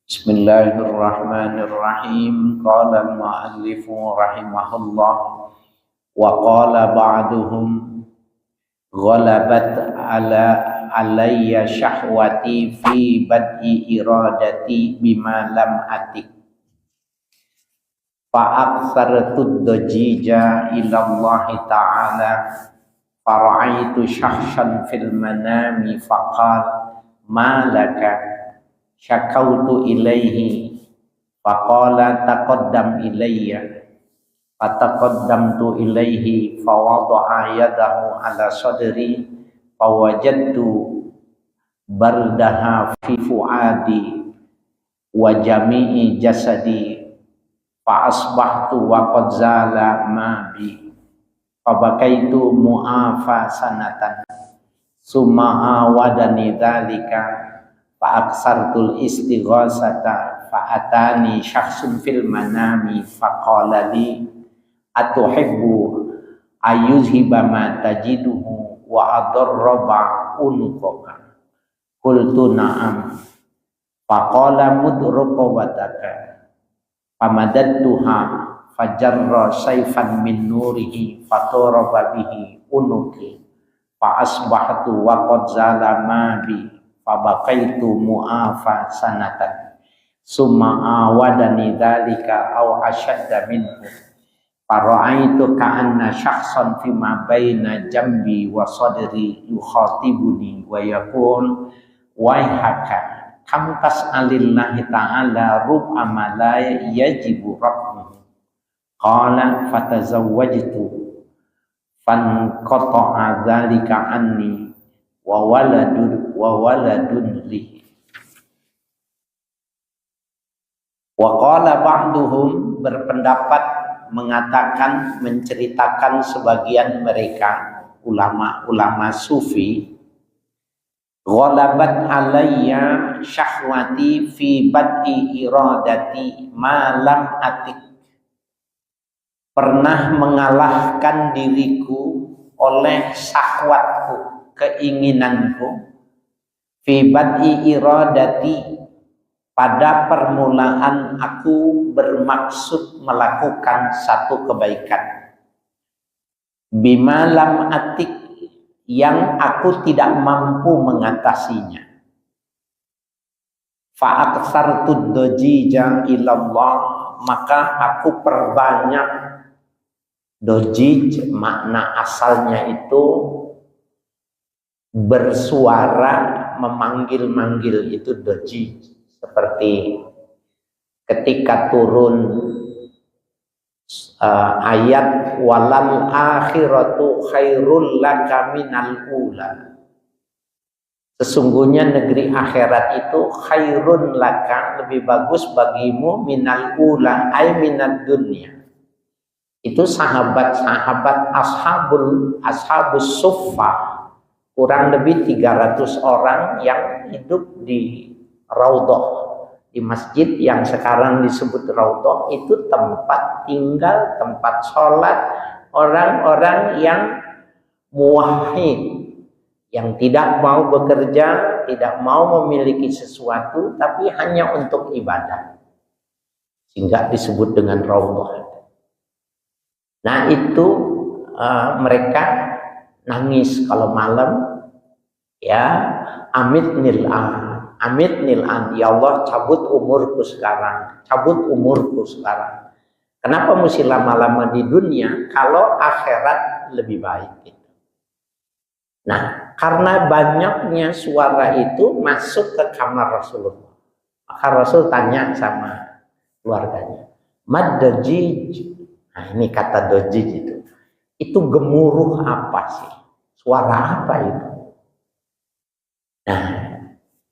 Bismillahirrahmanirrahim. Qala al-mu'allifu rahimahullah wa qala ba'duhum ghalabat alayya syahwati fi bad'i iradati bima lam atik fa aktsartu dajija ila Allah ta'ala fara'aitu syahshan fil manami faqala ma laka syakautu ilaihi faqala taqaddam ilayya fataqaddamtu ilaihi fawada'a yadahu ala sadri fawajadtu bardaha fi fuadi wa jami'i jasadi fa asbahtu wa qad zala ma bi fabakaitu mu'afa sanatan summa awadani dzalika fa'aksartul istighasata fa'atani syakhsun fil manami faqala li atuhibbu ayuzhiba ma tajiduhu wa adarraba unuqaka qultu na'am faqala mudruqawataka famadattuha fajarra sayfan min nurihi fataraba bihi unuki fa asbahtu wa qad zala ma bi fabakaitu mu'afa sanatan summa awadani dzalika aw ashadda minhu fara'aitu ka'anna syakhsan fima baina jambi wa sadri yukhatibuni wa yaqul waihaka kam tas'alillahi ta'ala rub'ama la yajibu rabbuhu qala fatazawwajtu fanqata'a dzalika anni wa waladun li wa qala ba'duhum berpendapat mengatakan menceritakan sebagian mereka ulama-ulama sufi ghalabat alayya syahwati fi bad'i iradati ma lam atik pernah mengalahkan diriku oleh syahwatku keinginanku fi bad'i iradati pada permulaan aku bermaksud melakukan satu kebaikan bima lam atik yang aku tidak mampu mengatasinya fa aktsartu dajija ilallah maka aku perbanyak dojij makna asalnya itu bersuara memanggil-manggil itu doji seperti ketika turun ayat walal akhiratu khairul laka minal ula sesungguhnya negeri akhirat itu khairun laka lebih bagus bagimu minal ula ay minad dunya itu sahabat-sahabat ashabus suffah kurang lebih 300 orang yang hidup di Raudhah, di masjid yang sekarang disebut Raudhah itu tempat tinggal, tempat sholat orang-orang yang muwahhid, yang tidak mau bekerja, tidak mau memiliki sesuatu, tapi hanya untuk ibadah, sehingga disebut dengan Raudhah. Nah itu mereka nangis kalau malam ya amit nil an ya Allah cabut umurku sekarang kenapa mesti lama-lama di dunia kalau akhirat lebih baik gitu. Nah karena banyaknya suara itu masuk ke kamar Rasulullah maka Rasul tanya sama keluarganya mad dajij nah ini kata dajij itu gemuruh apa sih? Suara apa itu? Nah,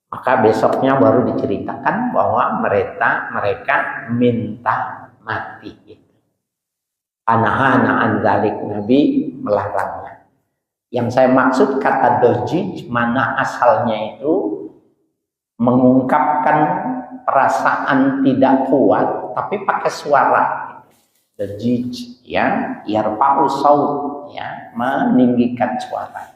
maka besoknya baru diceritakan bahwa mereka minta mati. Anahana anzalik Nabi melarangnya. Yang saya maksud kata dojij mana asalnya itu mengungkapkan perasaan tidak kuat tapi pakai suara. Dajij ya yarfa'u saut ya meninggikan suara.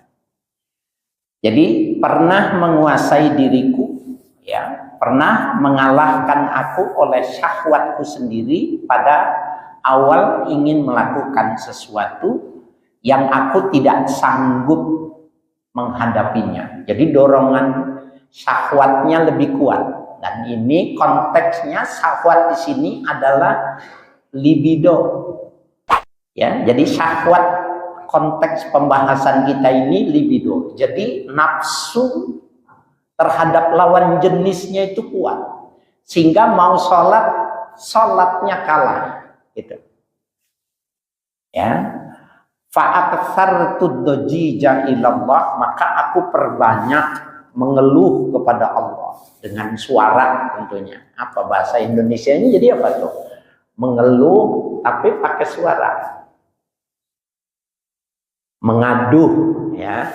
Jadi pernah menguasai diriku ya pernah mengalahkan aku oleh syahwatku sendiri pada awal ingin melakukan sesuatu yang aku tidak sanggup menghadapinya. Jadi dorongan syahwatnya lebih kuat. Dan ini konteksnya syahwat di sini adalah libido. Ya, jadi syahwat konteks pembahasan kita ini libido. Jadi nafsu terhadap lawan jenisnya itu kuat. Sehingga mau sholat, sholatnya kalah. Gitu. Ya. Fa'aktsartud dajija ilallah, maka aku perbanyak mengeluh kepada Allah dengan suara tentunya. Apa bahasa Indonesianya jadi apa tuh? Mengeluh tapi pakai suara. Mengaduh ya.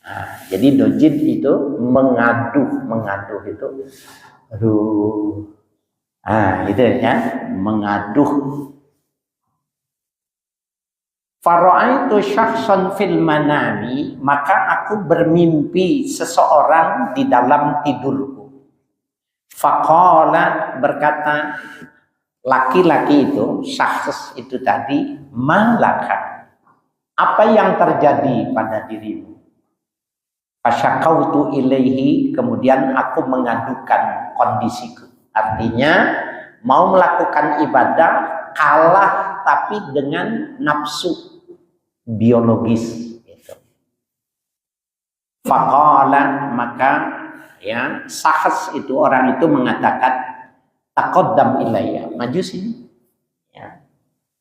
Nah, jadi dojid itu mengaduh itu. Aduh. Ah, gitu ya, mengaduh. Fara'aitu syakhsan fil manami, maka aku bermimpi seseorang di dalam tidurku. Faqala, berkata laki-laki itu, syakhs itu tadi, malaka, apa yang terjadi pada dirimu? Fasyakautu ilaihi, kemudian aku mengadukan kondisiku. Artinya mau melakukan ibadah kalah tapi dengan nafsu biologis gitu. Faqala, maka ya sahas itu orang itu mengatakan taqaddam ilayya, maju sini ya.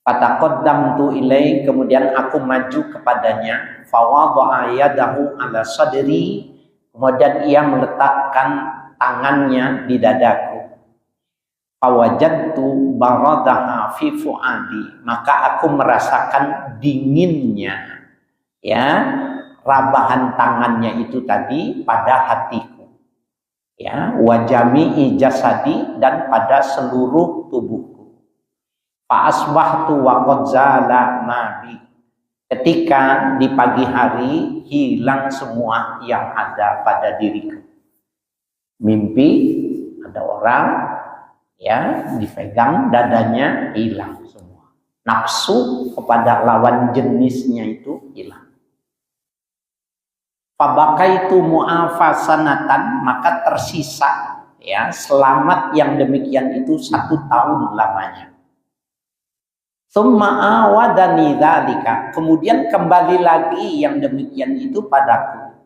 Fataqaddamtu ilai, kemudian aku maju kepadanya. Fawadha'a yadahu ala sadri, kemudian ia meletakkan tangannya di dadaku. Fawajadtu baradaha fi fuadi, maka aku merasakan dinginnya ya rabahan tangannya itu tadi pada hatiku ya, wajami jasadi, dan pada seluruh tubuhku. Fa asbahtu wa qad zala nabi, ketika di pagi hari hilang semua yang ada pada diriku. Mimpi ada orang ya dipegang dadanya, hilang semua. Nafsu kepada lawan jenisnya itu hilang. Fabakaitu mu'afasanatan, maka tersisa ya selamat yang demikian itu 1 tahun lamanya. Tsumma awadani dzalika, kemudian kembali lagi yang demikian itu padaku.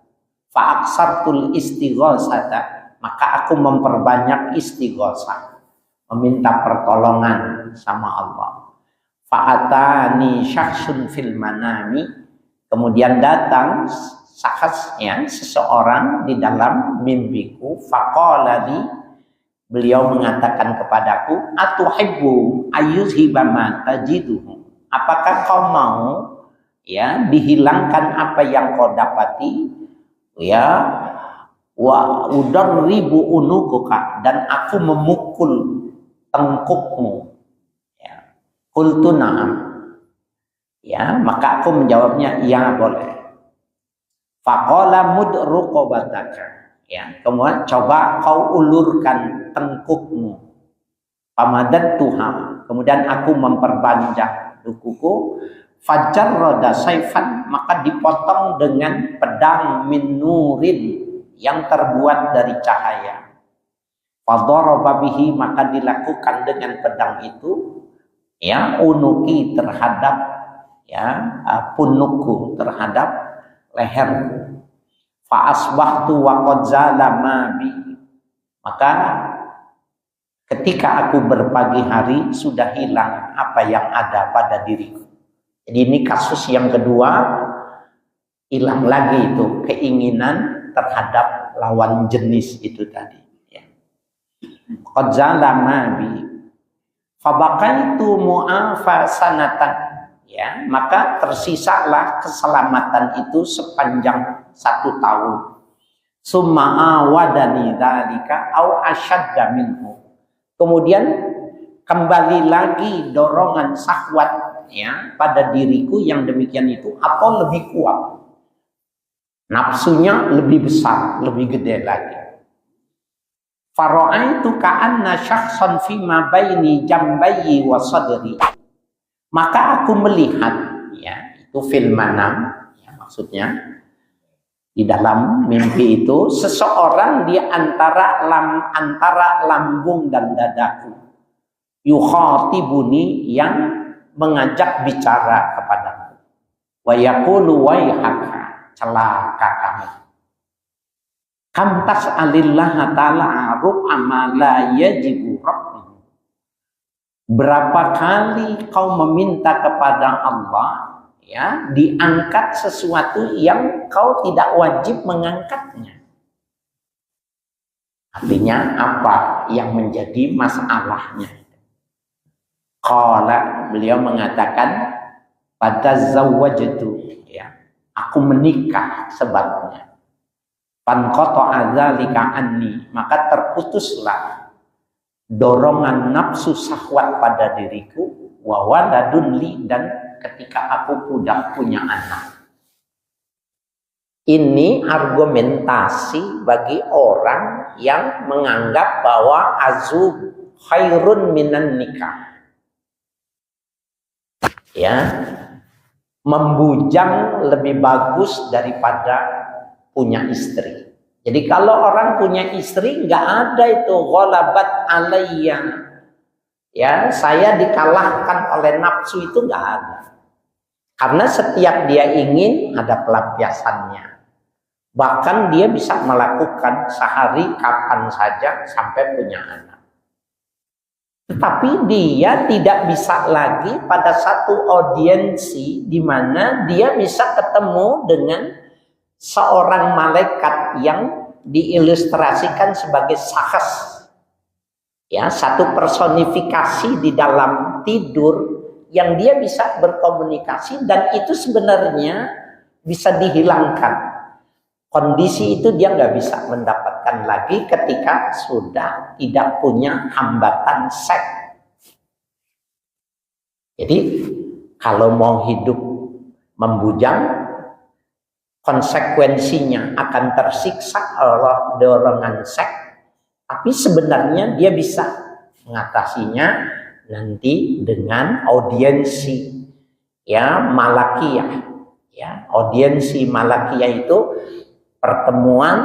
Fa aksartul istighosata, maka aku memperbanyak istighosah, meminta pertolongan sama Allah. Fa'atani syakhsun fil manami, kemudian datang sakhsnya seseorang di dalam mimpiku. Faqala li, beliau mengatakan kepadaku, atuhibbu ayyuzhiba ma tajiduhu, apakah kau mau ya dihilangkan apa yang kau dapati ya, wa udarribu unukuka, dan aku memukul tengkukmu ya. Qultu na'am ya, maka aku menjawabnya ya boleh. Faqala mud ruqabataka ya, kemudian coba kau ulurkan tengkukmu. Pamadatuha, kemudian aku memperpanjang dukuku. Fajarrada saifan, maka dipotong dengan pedang min nurin, yang terbuat dari cahaya. Fadharaba bihi, maka dilakukan dengan pedang itu ya unuki, terhadap ya punukku, terhadap leherku. Fa asbahtu wa qad zala ma bi, maka ketika aku berpagi hari sudah hilang apa yang ada pada diriku. Jadi ini kasus yang kedua, hilang lagi itu keinginan terhadap lawan jenis itu tadi ya. Qad zala ma bi fabaqaitu mu'afasanatan ya, maka tersisalah keselamatan itu sepanjang 1 tahun. Summa awadani dzalika au asyadda minhu, kemudian kembali lagi dorongan syahwat ya pada diriku yang demikian itu, atau lebih kuat, nafsunya lebih besar, lebih gede lagi. Fara'aitu ka'anna syakhsan fima baini jambayyi wa sadri. Maka aku melihat, ya, itu fil manam, ya, maksudnya di dalam mimpi itu seseorang di antara lambung dan dadaku, yukhatibuni, yang mengajak bicara kepadaku, wa yaqulu waihaka, celaka kamu. Kam tas'alillah ta'ala ru'ama la yajibu rabbuhu. Berapa kali kau meminta kepada Allah, ya, diangkat sesuatu yang kau tidak wajib mengangkatnya. Artinya apa yang menjadi masalahnya? Qala, beliau mengatakan, pada zawwajtu, ya, aku menikah sebabnya. Fanqata'a dzalika anni, maka terputuslah dorongan nafsu syahwat pada diriku, wa waladun li, dan ketika aku sudah punya anak. Ini argumentasi bagi orang yang menganggap bahwa azub khairun minan nikah. Ya, membujang lebih bagus daripada punya istri. Jadi kalau orang punya istri, nggak ada itu ghalabat alayya, ya, saya dikalahkan oleh nafsu, itu nggak ada. Karena setiap dia ingin ada pelampiasannya. Bahkan dia bisa melakukan sehari kapan saja sampai punya anak. Tetapi dia tidak bisa lagi pada satu audiensi di mana dia bisa ketemu dengan seorang malaikat yang diilustrasikan sebagai sahas, ya, satu personifikasi di dalam tidur yang dia bisa berkomunikasi, dan itu sebenarnya bisa dihilangkan. Kondisi itu dia nggak bisa mendapatkan lagi ketika sudah tidak punya hambatan seks. Jadi kalau mau hidup membujang, konsekuensinya akan tersiksa oleh dorongan seks, tapi sebenarnya dia bisa mengatasinya nanti dengan audiensi, ya, malakiyah, ya. Audiensi malakiyah itu pertemuan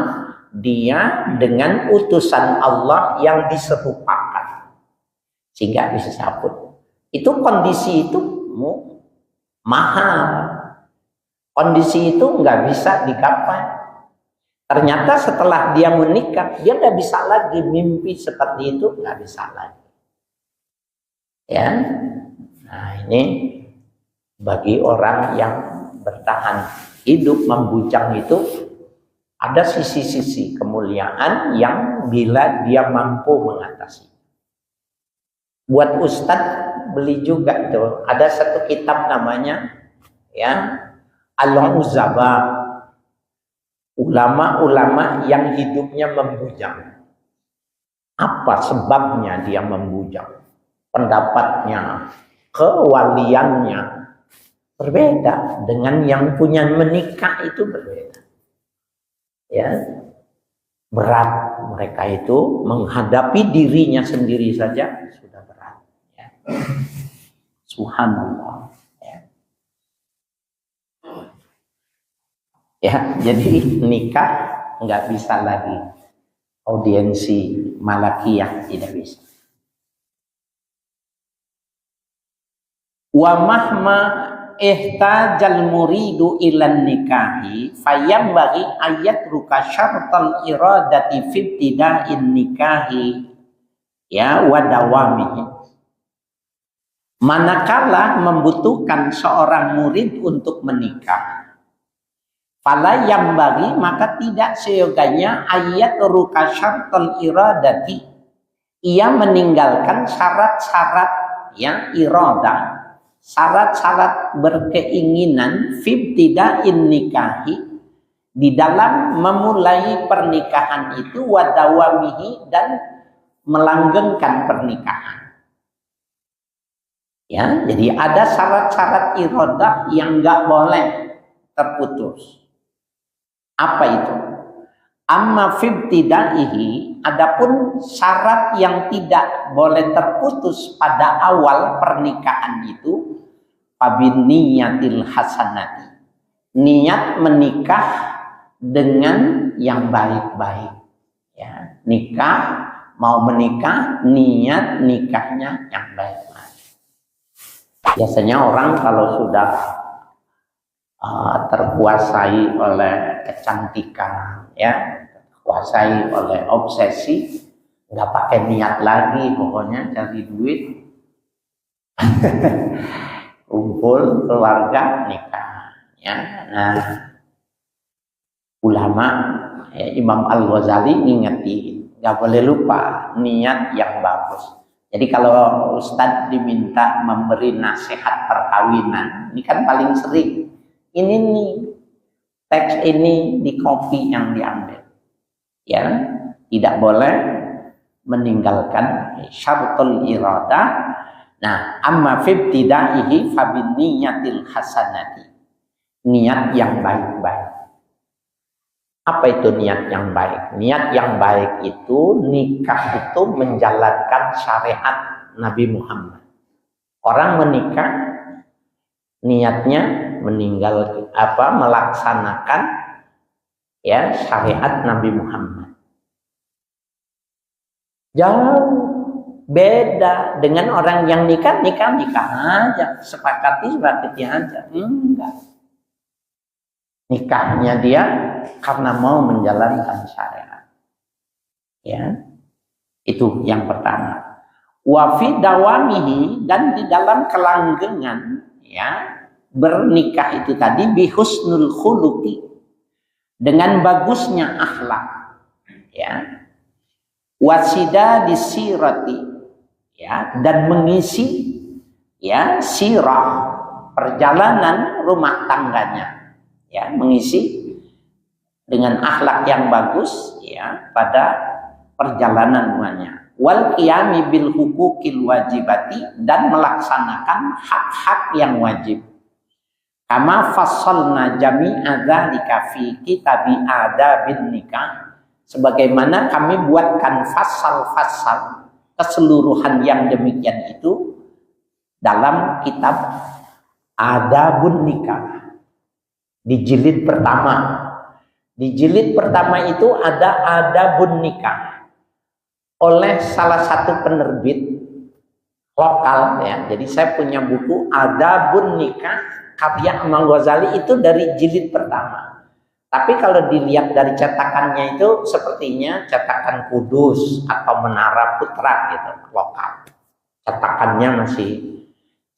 dia dengan utusan Allah yang diserupakan sehingga bisa sabut. Itu kondisi itu mahal. Kondisi itu nggak bisa digapai. Ternyata setelah dia menikah, dia nggak bisa lagi mimpi seperti itu, nggak bisa lagi. Ya, nah ini bagi orang yang bertahan hidup membujang itu ada sisi-sisi kemuliaan yang bila dia mampu mengatasi. Buat ustadz beli juga tuh, ada satu kitab namanya, ya, Al-Uzaba, ulama-ulama yang hidupnya membujang. Apa sebabnya dia membujang? Pendapatnya, kewaliannya berbeda dengan yang punya menikah, itu berbeda. Ya, berat mereka itu menghadapi dirinya sendiri saja sudah berat. Ya. Subhanallah. Ya, jadi nikah nggak bisa lagi audiensi malakiyah, tidak bisa. Wa mahma ihtajal muridu ilan nikahi fayambaghi ayatruka syartal iradati fi ibtida'in nikahi, ya, wa dawamihi. Manakala membutuhkan seorang murid untuk menikah, fala yang bagi, maka tidak seyoganya ayat ruka syartul iradati, ia meninggalkan syarat-syarat, ya, iradah, syarat-syarat berkeinginan fibtida'in nikahi, di dalam memulai pernikahan itu, wadawamihi, dan melanggengkan pernikahan. Ya, jadi ada syarat-syarat iradah yang nggak boleh terputus. Apa itu? Amma fibtidaihi, adapun syarat yang tidak boleh terputus pada awal pernikahan itu fabiniyatil hasanati, niat menikah dengan yang baik-baik. Ya, nikah, mau menikah, niat nikahnya yang baik-baik. Biasanya orang kalau sudah terkuasai oleh kecantikan, ya, terkuasai oleh obsesi, nggak pakai niat lagi, pokoknya cari duit, kumpul keluarga nikah. Ya, nah, ulama ya, Imam Al-Ghazali ngingetin, nggak boleh lupa niat yang bagus. Jadi kalau Ustadz diminta memberi nasihat perkawinan, ini kan paling sering. Ini nih, teks ini di copy yang diambil. Ya, tidak boleh meninggalkan syartul iradah. Nah, amma fibtidaihi fabiniyatil hasanati, niat yang baik-baik. Apa itu niat yang baik? Niat yang baik itu, nikah itu menjalankan syariat Nabi Muhammad. Orang menikah niatnya melaksanakan ya syariat Nabi Muhammad. Jauh beda dengan orang yang nikah aja, sepakati aja. Enggak. Nikahnya dia karena mau menjalankan syariat. Ya. Itu yang pertama. Wa fi dawamihi, dan di dalam kelanggengan ya bernikah itu tadi bihusnul khuluqi, dengan bagusnya akhlak, ya, wasida disirati, ya, dan mengisi ya sirah perjalanan rumah tangganya, ya, mengisi dengan akhlak yang bagus ya pada perjalanan rumahnya. Wal qiyami bil huquqil wajibati, dan melaksanakan hak-hak yang wajib. Kama fassalna jami'a dzalika fi kitabi adabin nikah, sebagaimana kami buatkan fasal-fasal keseluruhan yang demikian itu dalam kitab Adabun Nikah di jilid pertama. Di jilid pertama itu ada Adabun Nikah oleh salah satu penerbit lokal ya. Jadi saya punya buku Adabun Nikah karya Imam Ghazali itu dari jilid pertama. Tapi kalau dilihat dari cetakannya itu sepertinya cetakan Kudus atau Menara Putra gitu, lokal. Cetakannya masih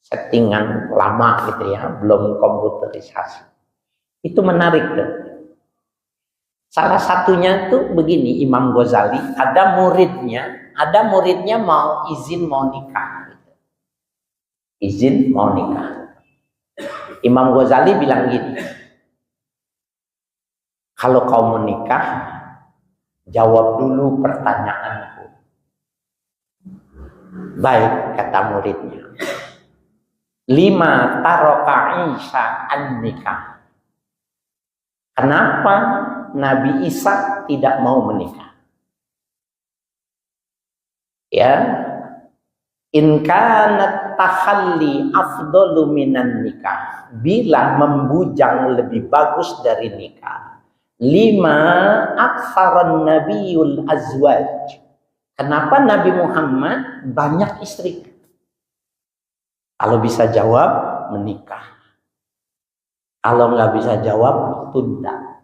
settingan lama gitu ya, belum komputerisasi. Itu menarik tuh. Salah satunya tuh begini, Imam Ghazali ada muridnya mau izin mau nikah gitu. Izin mau nikah. Imam Ghazali bilang gini, kalau kau menikah, jawab dulu pertanyaanku. Baik, kata muridnya. 5 taroka Isa an nikah. Kenapa Nabi Isa tidak mau menikah? Ya, in kanat takhalli afdalu minan nikah, bila membujang lebih bagus dari nikah. 5 aktsaran nabiyul azwaj, kenapa Nabi Muhammad banyak istri? Kalau bisa jawab menikah, kalau nggak bisa jawab tunda.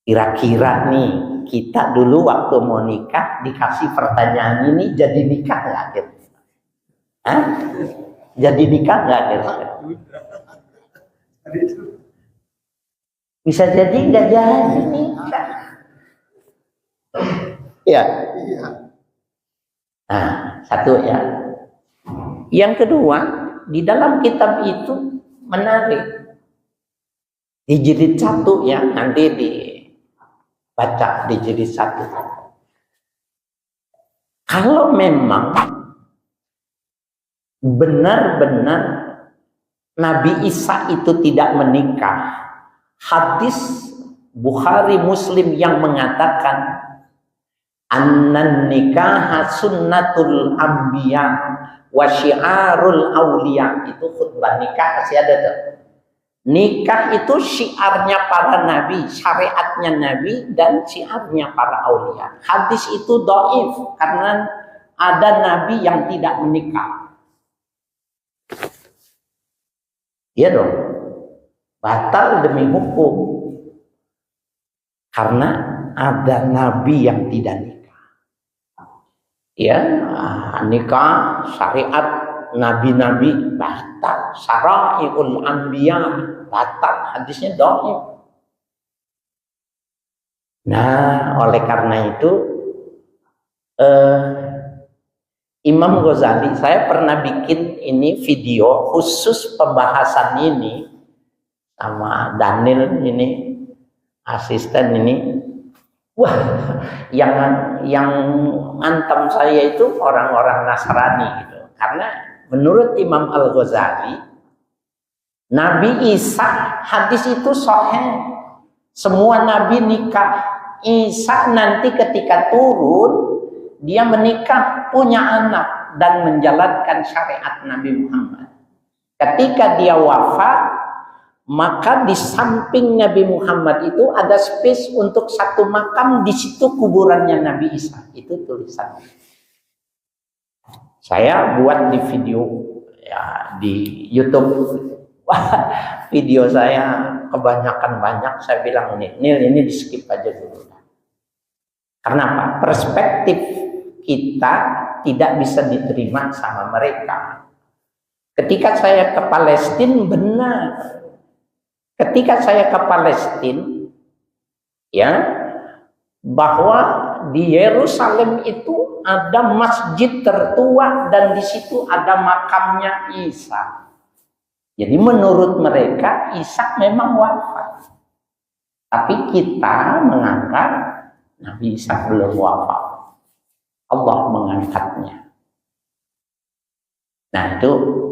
Kira-kira nih kita dulu waktu mau nikah dikasih pertanyaan ini, jadi nikah nggak gitu? Hah? Jadi nikah nggak gitu? Bisa jadi nggak jadi nikah. Ya. Nah, satu ya. Yang kedua, di dalam kitab itu menarik. Di jilid 1 ya, nanti dibaca di jilid 1. Kalau memang benar-benar Nabi Isa itu tidak menikah, hadis Bukhari, Muslim yang mengatakan annan nikah sunnatul anbiya wa syiarul auliya. Itu khutbah nikah masih ada tuh. Nikah itu syiarnya para nabi, syariatnya nabi, dan syiarnya para aulia. Hadis itu dhaif karena ada nabi yang tidak menikah. Iya dong, batal demi hukum karena ada nabi yang tidak nikah. Ya, nikah syariat nabi-nabi batal, syara'iul anbiya batal, hadisnya dhaif. Nah, oleh karena itu Imam Ghazali, saya pernah bikin ini video khusus pembahasan ini sama Daniel ini, asisten ini. Wah, yang antem saya itu orang-orang Nasrani gitu. Karena menurut Imam Al-Ghazali, Nabi Isa hadis itu sahih. Semua nabi nikah. Isa nanti ketika turun, dia menikah, punya anak, dan menjalankan syariat Nabi Muhammad. Ketika dia wafat, maka di samping Nabi Muhammad itu ada space untuk satu makam, di situ kuburannya Nabi Isa. Itu tulisannya. Saya buat di video ya, di YouTube. Wah, video saya kebanyakan banyak. Saya bilang ini di skip aja dulu. Kenapa? Perspektif kita tidak bisa diterima sama mereka. Ketika saya ke Palestina, benar. Ketika saya ke Palestina, ya, bahwa di Yerusalem itu ada masjid tertua dan di situ ada makamnya Isa. Jadi menurut mereka Isa memang wafat. Tapi kita menganggap Nabi Isa belum wafat. Allah mengangkatnya. Nah, itu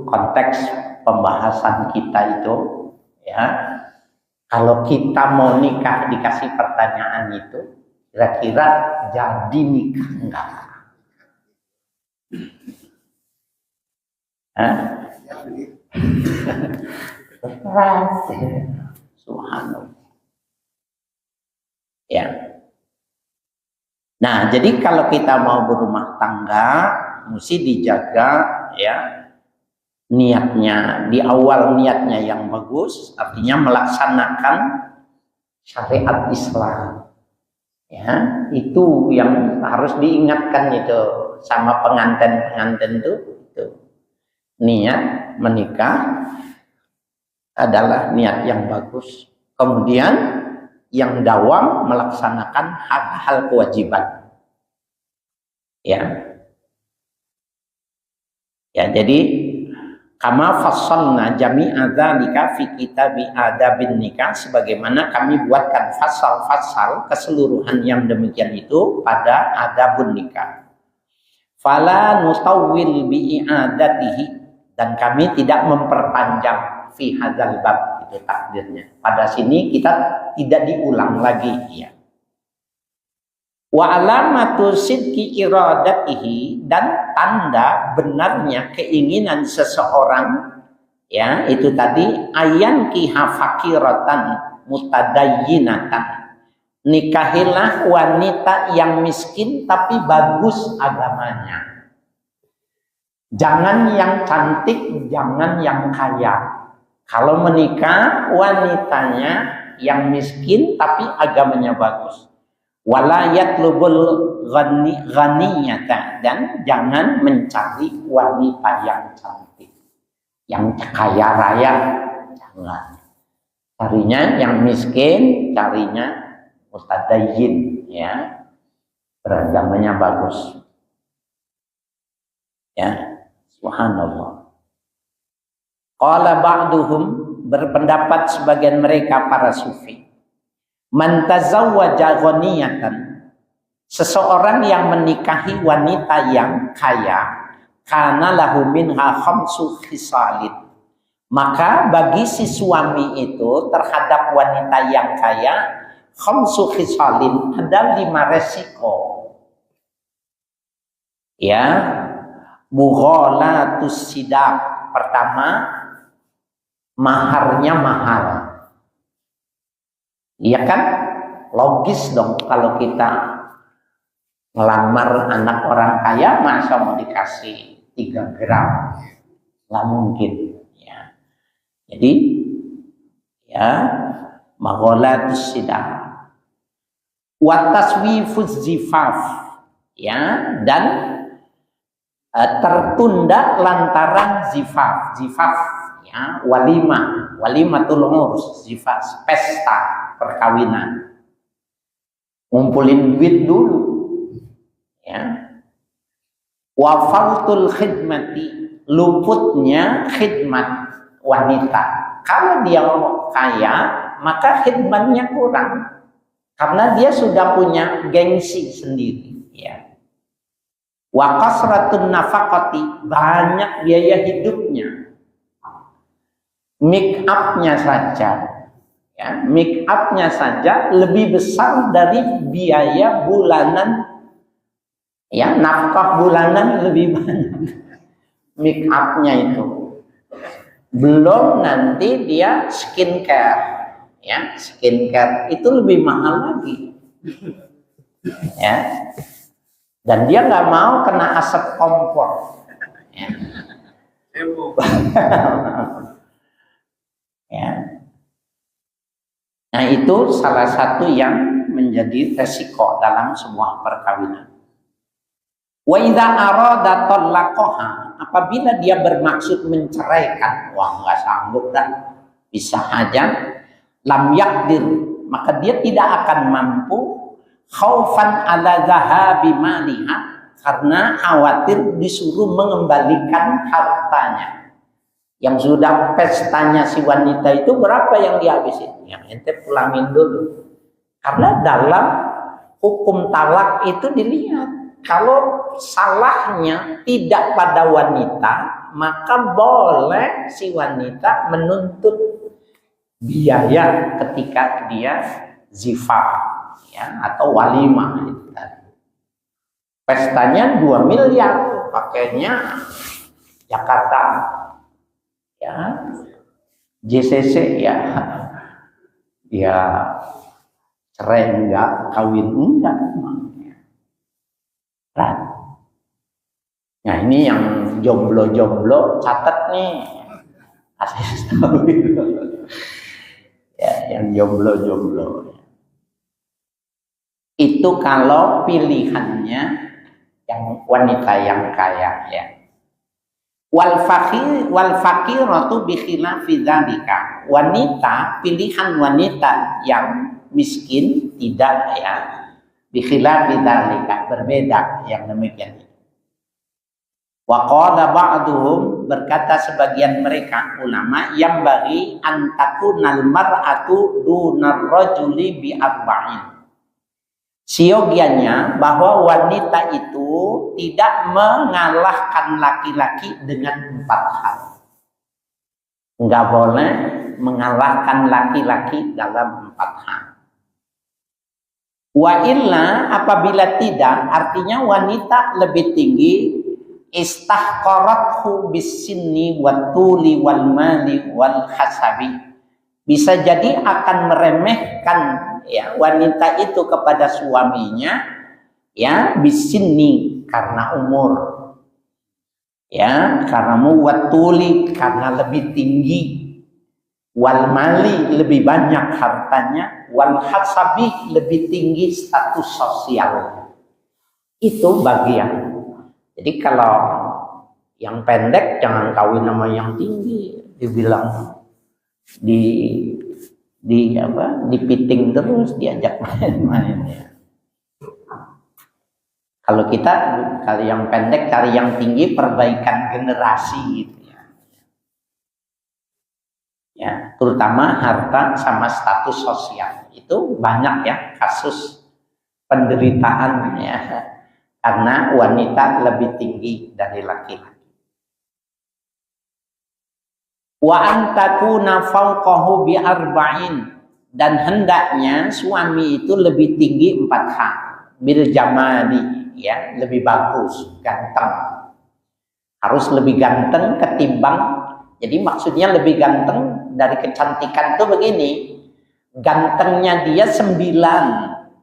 konteks pembahasan kita itu, ya. Kalau kita mau nikah dikasih pertanyaan itu, kira-kira jadi nikah enggak? Subhanallah. Ya. Nah, jadi kalau kita mau berumah tangga, mesti dijaga ya niatnya. Di awal niatnya yang bagus, artinya melaksanakan syariat Islam. Ya, itu yang harus diingatkan itu sama pengantin-pengantin itu. Niat menikah adalah niat yang bagus. Kemudian yang dawam melaksanakan hal-hal kewajiban. Ya. Ya, jadi kama fassalna jami'a dzalika fi kitabi adabin nikah, sebagaimana kami buatkan fasal-fasal keseluruhan yang demikian itu pada adabun nikah. Fala nutawwil bi i'adatihi, dan kami tidak memperpanjang fi hadzal bab, itu takdirnya. Pada sini kita tidak diulang lagi ya. Wa alamatu sidqi iradatihi, dan tanda benarnya keinginan seseorang ya itu tadi ayan kiha fakiratan mutadayyinatan, nikahilah wanita yang miskin tapi bagus agamanya. Jangan yang cantik, jangan yang kaya. Kalau menikah wanitanya yang miskin tapi agamanya bagus. Wala yatlubul ghaniyata, dan jangan mencari wanita yang cantik, yang kaya raya, jangan. Carinya yang miskin, carinya mutadayyin ya. Beragamanya bagus. Ya, subhanallah. Qala ba'duhum, berpendapat sebagian mereka para sufi, man tazawwaja ghaniyatan, seseorang yang menikahi wanita yang kaya, kana lahu minha khamsu khisalin, maka bagi si suami itu terhadap wanita yang kaya khamsu khisalin, ada 5 resiko. Ya, mughalatus sidaq. Pertama, maharnya mahal. Iya kan? Logis dong kalau kita ngelamar anak orang kaya, masa mau dikasih 3 gram? Nggak mungkin. Ya. Jadi, ya, maghalatus sidaq. Wa taswifuz zifaf. Ya, dan tertunda lantaran zifaf. Zifaf, ya, walimatul urs, zifaf, pesta perkawinan. Ngumpulin duit dulu, ya. Wa fautul khidmati, luputnya khidmat wanita. Kalau dia kaya, maka khidmatnya kurang, karena dia sudah punya gengsi sendiri, ya. Wa kasratun nafaqati, banyak biaya hidupnya. Make up-nya saja, ya, make up-nya saja lebih besar dari biaya bulanan, ya, nafkah bulanan lebih banyak make up-nya itu. Belum nanti dia skincare, ya, skincare itu lebih mahal lagi, ya. Dan dia nggak mau kena asap kompor, ya. Ya. Nah, itu salah satu yang menjadi resiko dalam sebuah perkawinan. Wa idza arada talaqaha, apabila dia bermaksud menceraikan, wah nggak sanggup dah, bisa aja, lam yakdir, maka dia tidak akan mampu, khaufan ala zahabi maliha, karena khawatir disuruh mengembalikan hartanya. Yang sudah pestanya si wanita itu berapa yang dihabisin? Yang ente pulangin dulu. Karena dalam hukum talak itu dilihat, kalau salahnya tidak pada wanita, maka boleh si wanita menuntut biaya ketika dia zifaf, ya, atau walimah itu tadi. Pestanya 2 miliar, pakainya Jakarta, ya, JCC, ya, ya, cerai enggak, kawin enggak. Nah, ini yang jomblo-jomblo catat nih, asis tahu itu. Ya, yang jomblo-jomblo itu kalau pilihannya yang wanita yang kaya, ya. Wal faqiratu bi khilafi dzalika, wanita, pilihan wanita yang miskin tidak, ya, bi khilafi dzalika, berbeda yang demikian. Wa qala ba'duhum, berkata sebagian mereka ulama, yang bagi antakunal mar'atu dunar rajuli bi arba'in, siogianya bahwa wanita itu tidak mengalahkan laki-laki dengan 4 hal. Enggak boleh mengalahkan laki-laki dalam 4 hal. Wa illa, apabila tidak, artinya wanita lebih tinggi, istahqarathu bisinni wattuli wal mali wal hasabi, bisa jadi akan meremehkan, ya, wanita itu kepada suaminya, ya, bisinni karena umur, ya, karena wattuli karena lebih tinggi, wal mali lebih banyak hartanya, wal hasabi lebih tinggi status sosial. Itu bagian. Jadi kalau yang pendek jangan kawin sama yang tinggi, dibilang dipiting terus, diajak main-main, ya. Kalau kita, kalau yang pendek cari yang tinggi, perbaikan generasi gitu, ya. Ya, terutama harta sama status sosial. Itu banyak, ya, kasus penderitaan, ya, karena wanita lebih tinggi dari laki-laki. Wa antakuna fawqahu bi arba'in, dan hendaknya suami itu lebih tinggi 4 hal. Bil jamali, ya, lebih bagus, ganteng. Harus lebih ganteng ketimbang, jadi maksudnya lebih ganteng dari kecantikan itu begini. Gantengnya dia 9,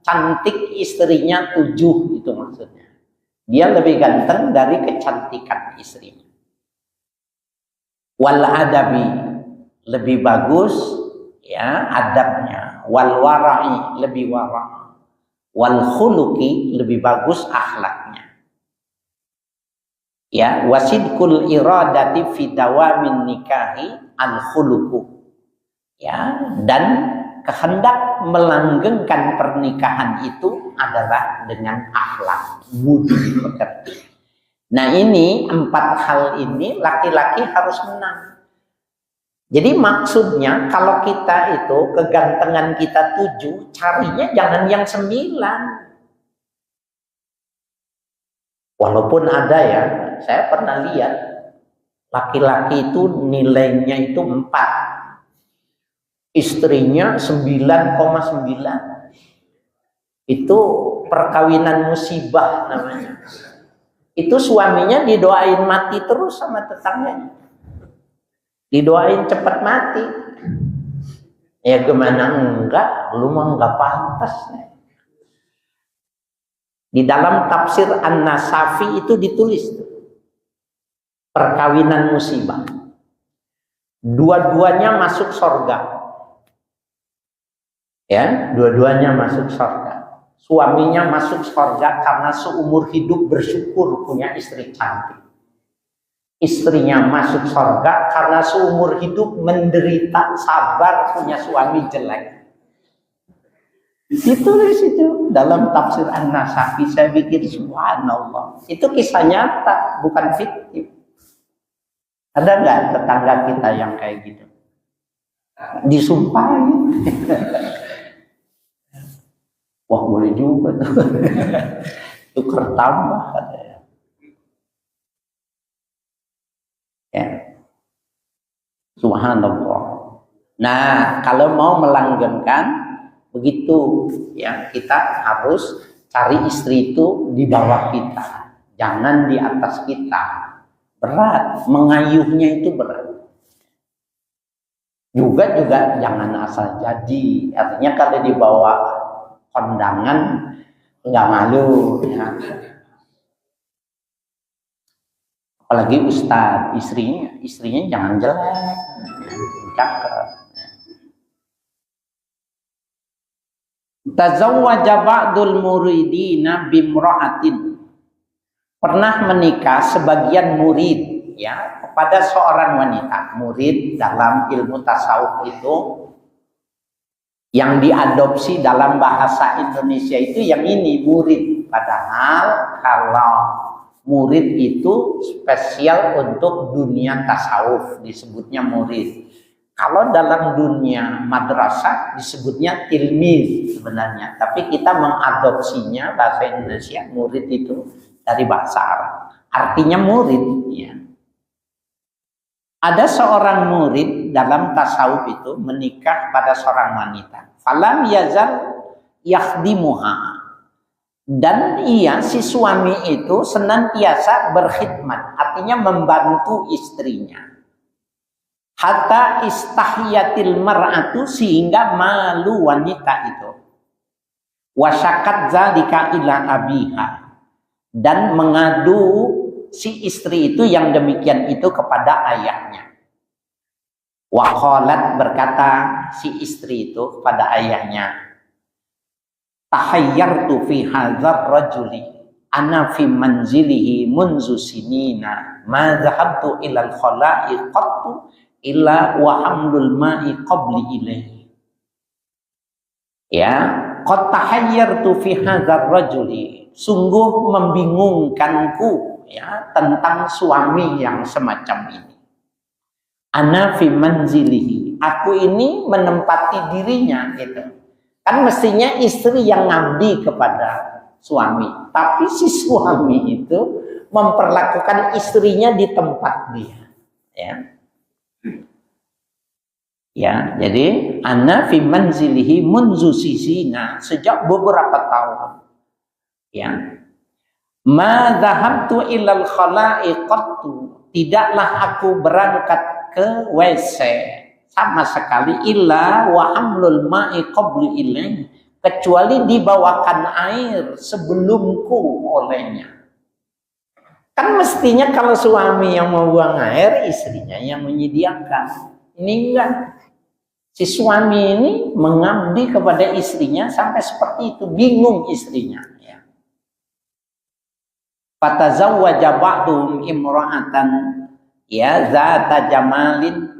cantik istrinya 7, itu maksudnya. Dia lebih ganteng dari kecantikan istrinya. Wal adabi, lebih bagus ya adabnya. Wal wara'i, lebih wara'. Wal khuluqi, lebih bagus akhlaknya. Ya, wasidkul iradati fi dawamin nikahi al khuluqu. Ya, dan kehendak melanggengkan pernikahan itu adalah dengan akhlak, budi pekerti. Nah, ini 4 hal ini laki-laki harus menang. Jadi maksudnya kalau kita itu kegantengan kita 7, carinya jangan yang 9. Walaupun ada ya, saya pernah lihat laki-laki itu nilainya itu 4, istrinya 9,9. Itu perkawinan musibah namanya. Itu suaminya didoain mati terus sama tetangganya. Didoain cepat mati. Ya gimana enggak, lu mah enggak pantas. Di dalam tafsir An-Nasafi itu ditulis perkawinan musibah. Dua-duanya masuk surga. Ya, dua-duanya masuk surga. Suaminya masuk surga karena seumur hidup bersyukur punya istri cantik. Istrinya masuk surga karena seumur hidup menderita sabar punya suami jelek. Ditulis itu dalam tafsir An-Nasafi. Saya pikir subhanallah. Itu kisah nyata, bukan fiktif. Ada nggak tetangga kita yang kayak gitu? Disumpahin. Wah, boleh juga tuh. Tukar tambah katanya. Ya. Subhanallah. Nah, kalau mau melanggengkan begitu ya, kita harus cari istri itu di bawah kita, jangan di atas kita. Berat, mengayuhnya itu berat. Juga jangan asal jadi. Artinya kalau dibawa kondangan nggak malu ya. Apalagi ustadz, istrinya jangan jelek, cakep. Tazawwaja ba'dul muridina bimra'atin. Pernah menikah sebagian murid ya kepada seorang wanita. Murid dalam ilmu tasawuf itu yang diadopsi dalam bahasa Indonesia itu yang ini murid. Padahal kalau murid itu spesial untuk dunia tasawuf disebutnya murid. Kalau dalam dunia madrasah disebutnya tilmiz sebenarnya, tapi kita mengadopsinya bahasa Indonesia murid itu dari bahasa Arab. Artinya murid ya. Ada seorang murid dalam tasawuf itu menikah pada seorang wanita. Falam yazal yakhdimuha. Dan si suami itu senantiasa berkhidmat, artinya membantu istrinya. Hatta istahyatil mar'atu, sehingga malu wanita itu. Wasyakat zalika ila abiha, dan mengadu si istri itu yang demikian itu kepada ayahnya. Wa qalat, berkata si istri itu kepada ayahnya, tahayyartu fi hadzal rajuli ana fi manzilihi munzu sinina ma dhahabtu ila al-khala'i qattu illa wa hamlul ma'i qabli ilaihi. Ya, qad tahayyartu fi hadzal rajuli, sungguh membingungkanku ya tentang suami yang semacam ini. Ana fi manzilihi, aku ini menempati dirinya gitu. Kan mestinya istri yang ngabdi kepada suami, tapi si suami itu memperlakukan istrinya di tempat dia ya. Ya, jadi ana fi manzilihi munzu sisina, sejak beberapa tahun. Ya. Ma dhahabtu ilal khala'i qattu, tidaklah aku berangkat ke WC sama sekali illa wa hamlul ma'i qablu ilaih, kecuali dibawakan air sebelumku olehnya. Kan mestinya kalau suami yang mau buang air, istrinya yang menyediakan. Ini enggak. Si suami ini mengabdi kepada istrinya sampai seperti itu, bingung istrinya. Ya. Fatazawwaja ba'dhum imra'atan ya zata jamalin.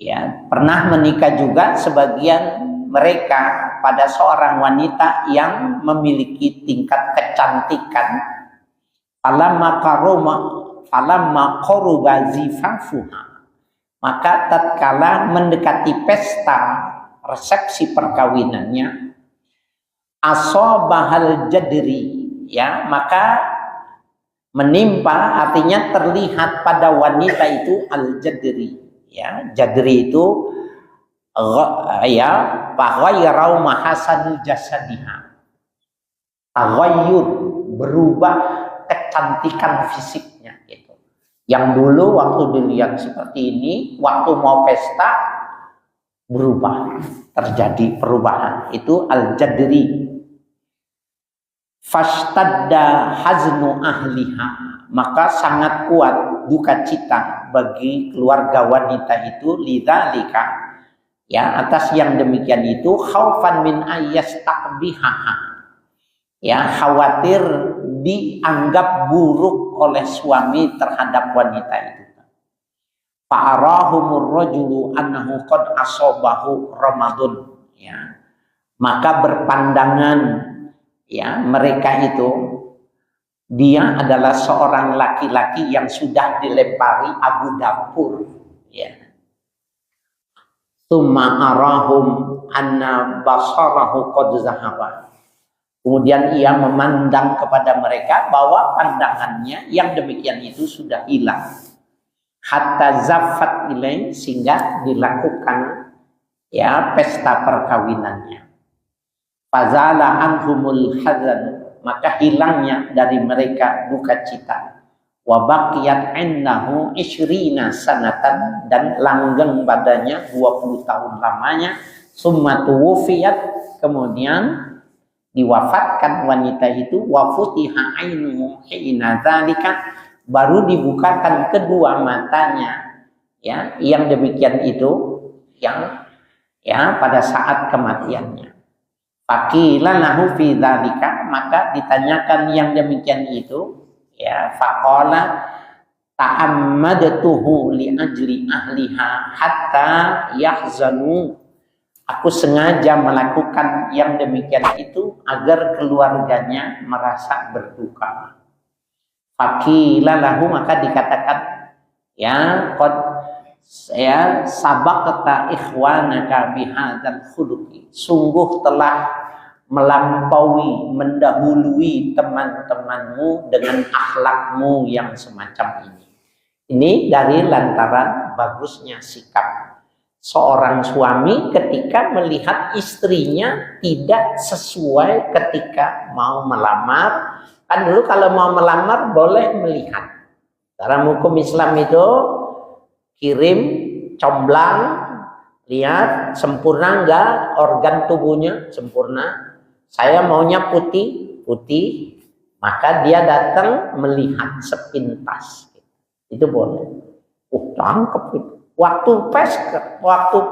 Ya, pernah menikah juga sebagian mereka pada seorang wanita yang memiliki tingkat kecantikan. Falamma qaruba zifafuha, maka tatkala mendekati pesta resepsi perkawinannya, asobahal jadri, ya, maka menimpa, artinya terlihat pada wanita itu al jadri, ya, jadri itu ya baghayrau mahasanul jasadiha, taghayyur, berubah kecantikan fisiknya gitu. Yang dulu waktu dilihat seperti ini, waktu mau pesta berubah, terjadi perubahan. Itu al-jadri. Fashtadda haznu ahliha, maka sangat kuat duka cita bagi keluarga wanita itu, lidzalika, ya, atas yang demikian itu, khaufan min ayyastaqbihaha, ya, khawatir dianggap buruk oleh suami terhadap wanita itu. Fa'arahumur rajulu annahu qad asabahu ramadun, ya, maka berpandangan, ya, mereka itu dia adalah seorang laki-laki yang sudah dilempari abu dapur, ya. Tsumma arahum anna basarahu qad zahaba, kemudian ia memandang kepada mereka bahwa pandangannya yang demikian itu sudah hilang. Hatta zafat ilaih, sehingga dilakukan, ya, pesta perkawinannya. Fazala anhumul hazan, maka hilangnya dari mereka duka cita. Wa baqiyat innahu ishrina sanatan, dan langgeng badannya 20 tahun lamanya. Summa tuwufiyat, kemudian diwafatkan wanita itu. Wa futiha ainuhu hina dzalika, baru dibukakan kedua matanya, ya, yang demikian itu, yang, ya, pada saat kematiannya. Faqila lahu fi dzalika, maka ditanyakan yang demikian itu, ya, faqala ta'ammadtuhu li ajli ahliha hatta yahzanu, aku sengaja melakukan yang demikian itu agar keluarganya merasa berduka. Faqila lahu, maka dikatakan, ya, qad, ya, sabaqta ikhwanaka bihadzal khuluqi, sungguh telah melampaui, mendahului teman-temanmu dengan akhlakmu yang semacam ini. Ini dari lantaran bagusnya sikap seorang suami ketika melihat istrinya tidak sesuai ketika mau melamar. Kan dulu kalau mau melamar boleh melihat. Dalam hukum Islam itu kirim, comblang, lihat sempurna enggak organ tubuhnya, sempurna. Saya maunya putih, putih, maka dia datang melihat sepintas. Itu boleh. Tangkep itu. Waktu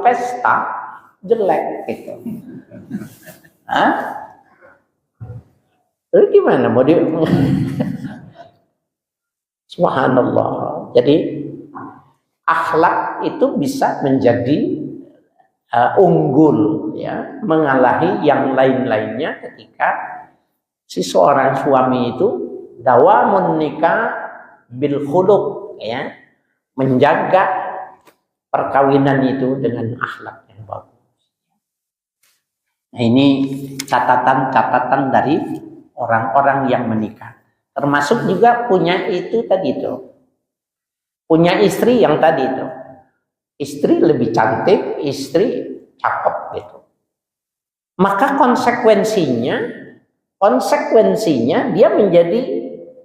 pesta jelek gitu. Hah? Terus gimana mau di Subhanallah. Jadi akhlak itu bisa menjadi unggul, ya, mengalahi yang lain-lainnya ketika si seorang suami itu dawamun nikah bil khuluq, ya, menjaga perkawinan itu dengan akhlak yang bagus. Nah, ini catatan-catatan dari orang-orang yang menikah. Termasuk juga punya itu tadi itu. Punya istri yang tadi itu. Istri lebih cantik, istri cakep gitu. Maka konsekuensinya dia menjadi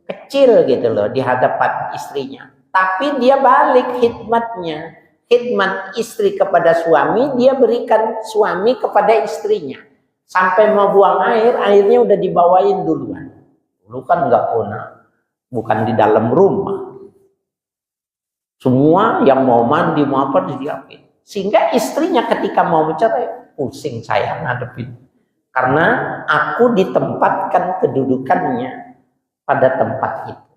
kecil gitu loh di hadapan istrinya. Tapi dia balik hikmatnya. Khidmat istri kepada suami, dia berikan suami kepada istrinya. Sampai mau buang air, airnya udah dibawain duluan. Dulu kan nggak pernah, bukan di dalam rumah. Semua yang mau mandi, mau apa disiapin. Sehingga istrinya ketika mau bercerai, pusing saya ngadepin. Karena aku ditempatkan kedudukannya pada tempat itu.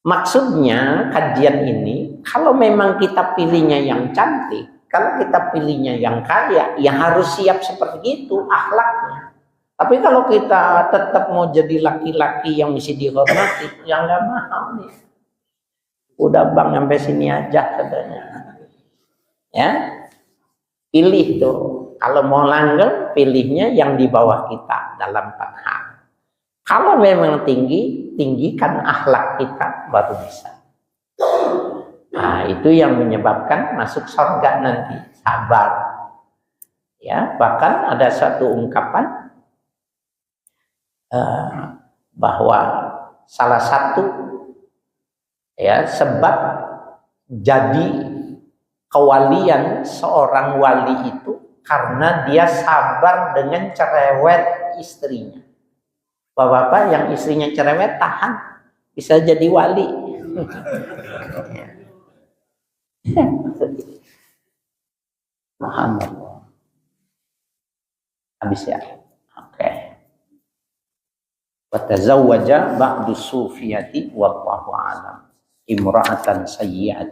Maksudnya kajian ini, kalau memang kita pilihnya yang cantik, kalau kita pilihnya yang kaya, ya harus siap seperti itu akhlaknya. Tapi kalau kita tetap mau jadi laki-laki yang mesti dihormati, ya nggak mahal nih. Udah bang sampai sini aja katanya. Ya, pilih tuh. Kalau mau langgeng, pilihnya yang di bawah kita dalam 4 hal. Kalau memang tinggi, tinggikan akhlak kita baru bisa. Nah, itu yang menyebabkan masuk surga nanti. Sabar. Ya, bahkan ada satu ungkapan bahwa salah satu ya sebab jadi kewalian seorang wali itu karena dia sabar dengan cerewet istrinya. Bapak-bapak yang istrinya cerewet tahan bisa jadi wali. Muhammad. Habis ya. Oke. Wa tazawwaja ba'du sufiyati wallahu a'lam imra'atan sayyi'atan